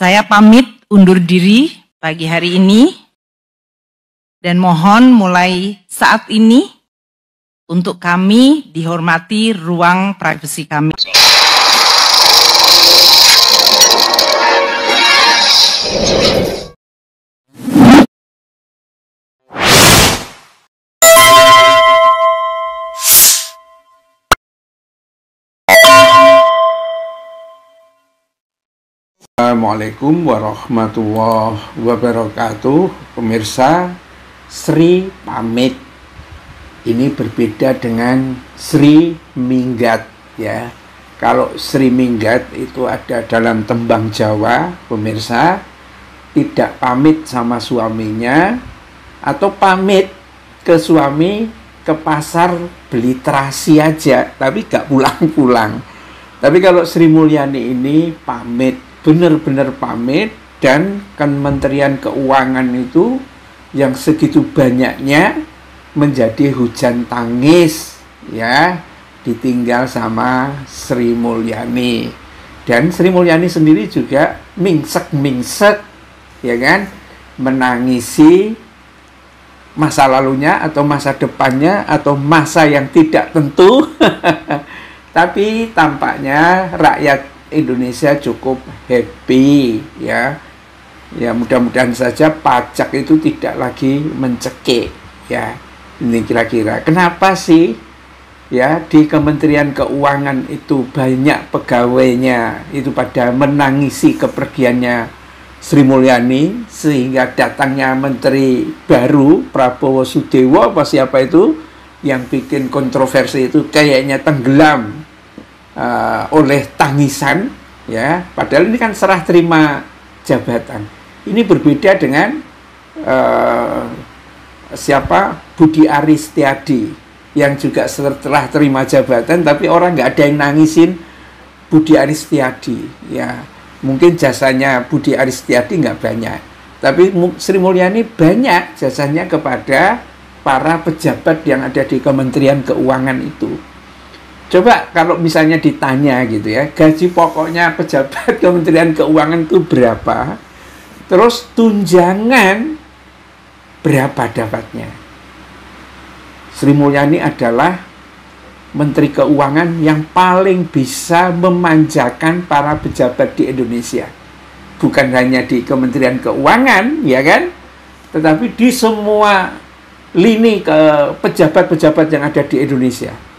Saya pamit undur diri pagi hari ini dan mohon mulai saat ini untuk kami dihormati ruang privasi kami. Assalamualaikum warahmatullahi wabarakatuh. Pemirsa, Sri pamit. Ini berbeda dengan Sri minggat ya. Kalau Sri minggat itu ada dalam tembang Jawa, pemirsa, tidak pamit sama suaminya atau pamit ke suami ke pasar beli terasi aja, tapi gak pulang-pulang. Tapi kalau Sri Mulyani ini pamit, benar-benar pamit, dan Kementerian Keuangan itu yang segitu banyaknya menjadi hujan tangis ya, ditinggal sama Sri Mulyani. Dan Sri Mulyani sendiri juga mingsek-mingsek ya kan, menangisi masa lalunya atau masa depannya atau masa yang tidak tentu. Tapi tampaknya rakyat Indonesia cukup happy ya. Ya mudah-mudahan saja pajak itu tidak lagi mencekik ya. Ini kira-kira kenapa sih ya di Kementerian Keuangan itu banyak pegawainya itu pada menangisi kepergiannya Sri Mulyani, sehingga datangnya menteri baru Prabowo Sudewo apa siapa itu yang bikin kontroversi itu kayaknya tenggelam oleh tangisan ya, padahal ini kan serah terima jabatan. Ini berbeda dengan siapa, Budi Aris Setiadi yang juga setelah terima jabatan tapi orang nggak ada yang nangisin Budi Aris Setiadi ya. Mungkin jasanya Budi Aris Setiadi nggak banyak, tapi Sri Mulyani banyak jasanya kepada para pejabat yang ada di Kementerian Keuangan itu. Coba kalau misalnya ditanya gitu ya, gaji pokoknya pejabat Kementerian Keuangan itu berapa? Terus tunjangan berapa dapatnya? Sri Mulyani adalah Menteri Keuangan yang paling bisa memanjakan para pejabat di Indonesia. Bukan hanya di Kementerian Keuangan, ya kan? Tetapi di semua lini ke pejabat-pejabat yang ada di Indonesia.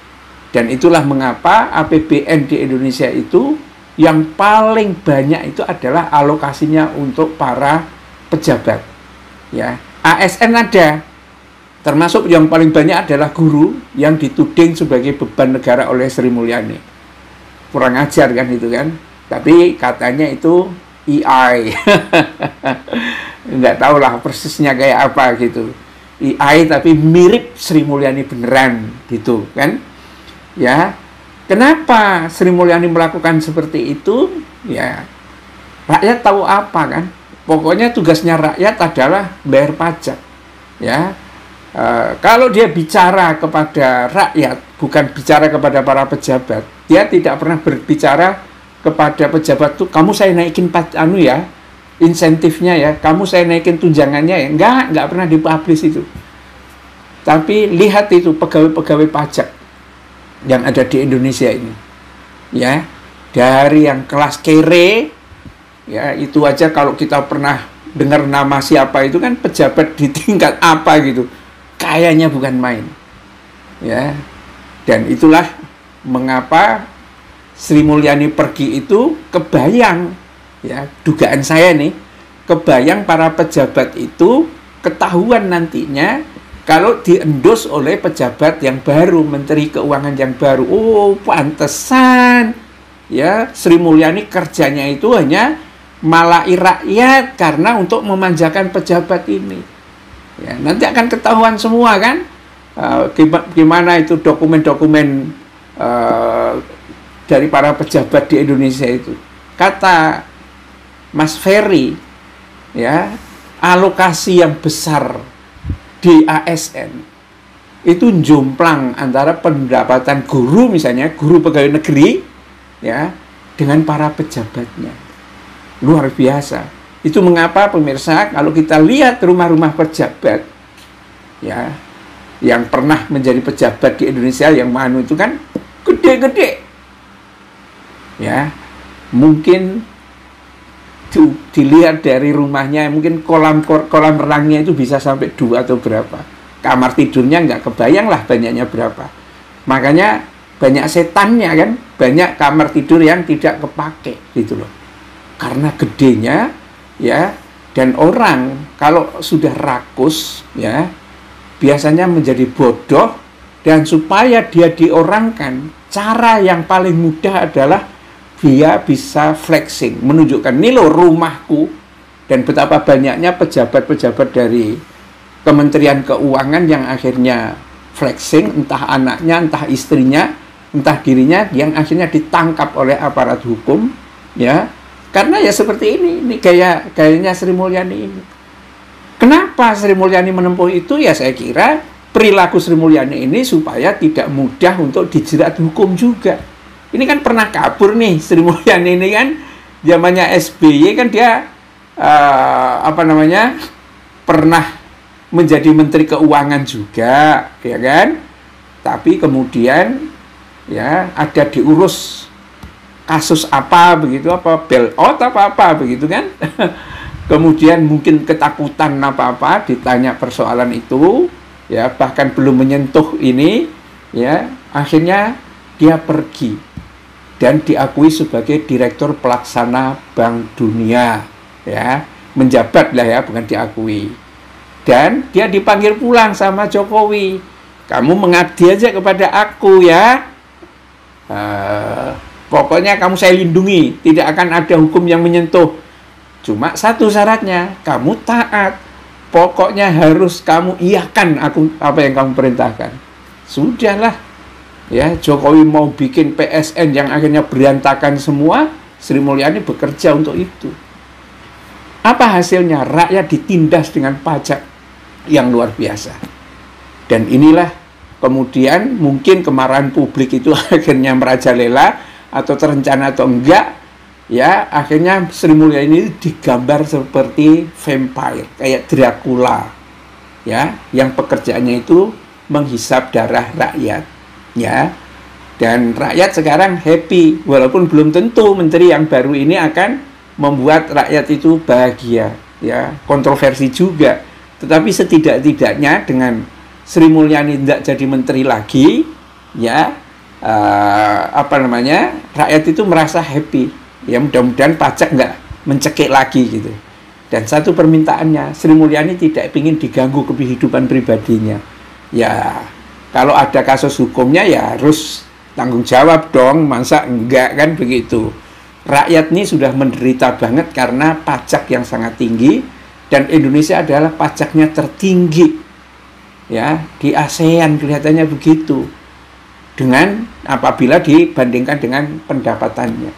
Dan itulah mengapa APBN di Indonesia itu yang paling banyak itu adalah alokasinya untuk para pejabat. Ya, ASN ada, termasuk yang paling banyak adalah guru yang dituding sebagai beban negara oleh Sri Mulyani. Kurang ajar kan itu kan, tapi katanya itu EI. Nggak tahu lah persisnya kayak apa gitu. EI tapi mirip Sri Mulyani beneran gitu kan. Ya, kenapa Sri Mulyani melakukan seperti itu? Ya, rakyat tahu apa kan? Pokoknya tugasnya rakyat adalah bayar pajak. Ya, kalau dia bicara kepada rakyat, bukan bicara kepada para pejabat, dia tidak pernah berbicara kepada pejabat tuh, kamu saya naikin ya, insentifnya ya, kamu saya naikin tunjangannya ya, nggak pernah dipublish itu. Tapi lihat itu pegawai-pegawai pajak yang ada di Indonesia ini, ya, dari yang kelas kere, ya itu aja kalau kita pernah dengar nama siapa itu kan pejabat di tingkat apa gitu. Kayaknya bukan main ya. Dan itulah mengapa Sri Mulyani pergi itu kebayang ya, dugaan saya nih, kebayang para pejabat itu ketahuan nantinya kalau diendos oleh pejabat yang baru, Menteri Keuangan yang baru. Oh, pantesan ya Sri Mulyani kerjanya itu hanya malai rakyat karena untuk memanjakan pejabat ini. Ya, nanti akan ketahuan semua kan, gimana itu dokumen-dokumen dari para pejabat di Indonesia itu. Kata Mas Ferry, ya, alokasi yang besar di ASN itu jomplang antara pendapatan guru misalnya, guru pegawai negeri, ya, dengan para pejabatnya. Luar biasa. Itu mengapa pemirsa, kalau kita lihat rumah-rumah pejabat, ya, yang pernah menjadi pejabat di Indonesia yang itu kan gede-gede. Ya, mungkin dilihat dari rumahnya, mungkin kolam renangnya itu bisa sampai 2 atau berapa. Kamar tidurnya nggak kebayang lah banyaknya berapa. Makanya banyak setannya kan, banyak kamar tidur yang tidak kepake gitu loh. Karena gedenya, ya, dan orang kalau sudah rakus, ya, biasanya menjadi bodoh, dan supaya dia diorangkan, cara yang paling mudah adalah dia bisa flexing, menunjukkan ini loh rumahku. Dan betapa banyaknya pejabat-pejabat dari Kementerian Keuangan yang akhirnya flexing, entah anaknya, entah istrinya, entah dirinya, yang akhirnya ditangkap oleh aparat hukum, ya. Karena ya seperti ini gayanya Sri Mulyani ini. Kenapa Sri Mulyani menempuh itu? Ya saya kira perilaku Sri Mulyani ini supaya tidak mudah untuk dijerat hukum juga. Ini kan pernah kabur nih Sri Mulyani ini kan, zamannya SBY kan dia pernah menjadi Menteri Keuangan juga, ya kan? Tapi kemudian ya ada diurus kasus apa begitu, apa bailout apa begitu kan. Kemudian mungkin ketakutan apa ditanya persoalan itu, ya, bahkan belum menyentuh ini, ya, akhirnya dia pergi dan diakui sebagai Direktur Pelaksana Bank Dunia, ya, menjabat lah ya, bukan diakui. Dan dia dipanggil pulang sama Jokowi, kamu mengabdi aja kepada aku ya, pokoknya kamu saya lindungi, tidak akan ada hukum yang menyentuh. Cuma satu syaratnya, kamu taat. Pokoknya harus kamu iyakan aku apa yang kamu perintahkan. Sudahlah. Ya, Jokowi mau bikin PSN yang akhirnya berantakan semua, Sri Mulyani bekerja untuk itu. Apa hasilnya? Rakyat ditindas dengan pajak yang luar biasa. Dan inilah kemudian mungkin kemarahan publik itu akhirnya merajalela, atau terencana atau enggak, ya, akhirnya Sri Mulyani ini digambar seperti vampire, kayak Dracula, ya, yang pekerjaannya itu menghisap darah rakyat, ya. Dan rakyat sekarang happy, walaupun belum tentu menteri yang baru ini akan membuat rakyat itu bahagia, ya, kontroversi juga. Tetapi setidak-tidaknya dengan Sri Mulyani tidak jadi menteri lagi, ya, rakyat itu merasa happy, ya, mudah-mudahan pajak nggak mencekik lagi gitu. Dan satu permintaannya, Sri Mulyani tidak ingin diganggu kehidupan pribadinya. Ya, kalau ada kasus hukumnya ya harus tanggung jawab dong, masa enggak kan begitu. Rakyat ini sudah menderita banget karena pajak yang sangat tinggi, dan Indonesia adalah pajaknya tertinggi, ya, di ASEAN kelihatannya begitu. Dengan apabila dibandingkan dengan pendapatannya.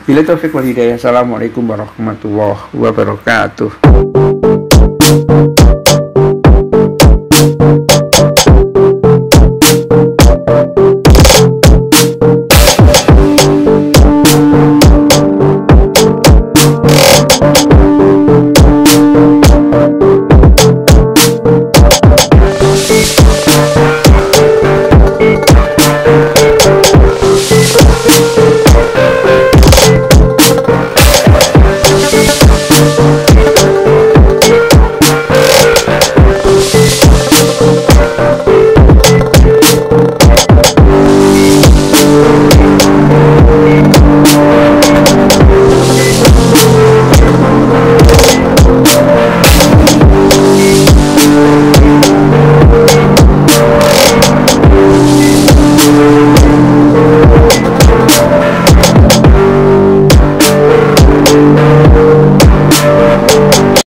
Bila taufiq wal hidayah. Assalamualaikum warahmatullahi wabarakatuh.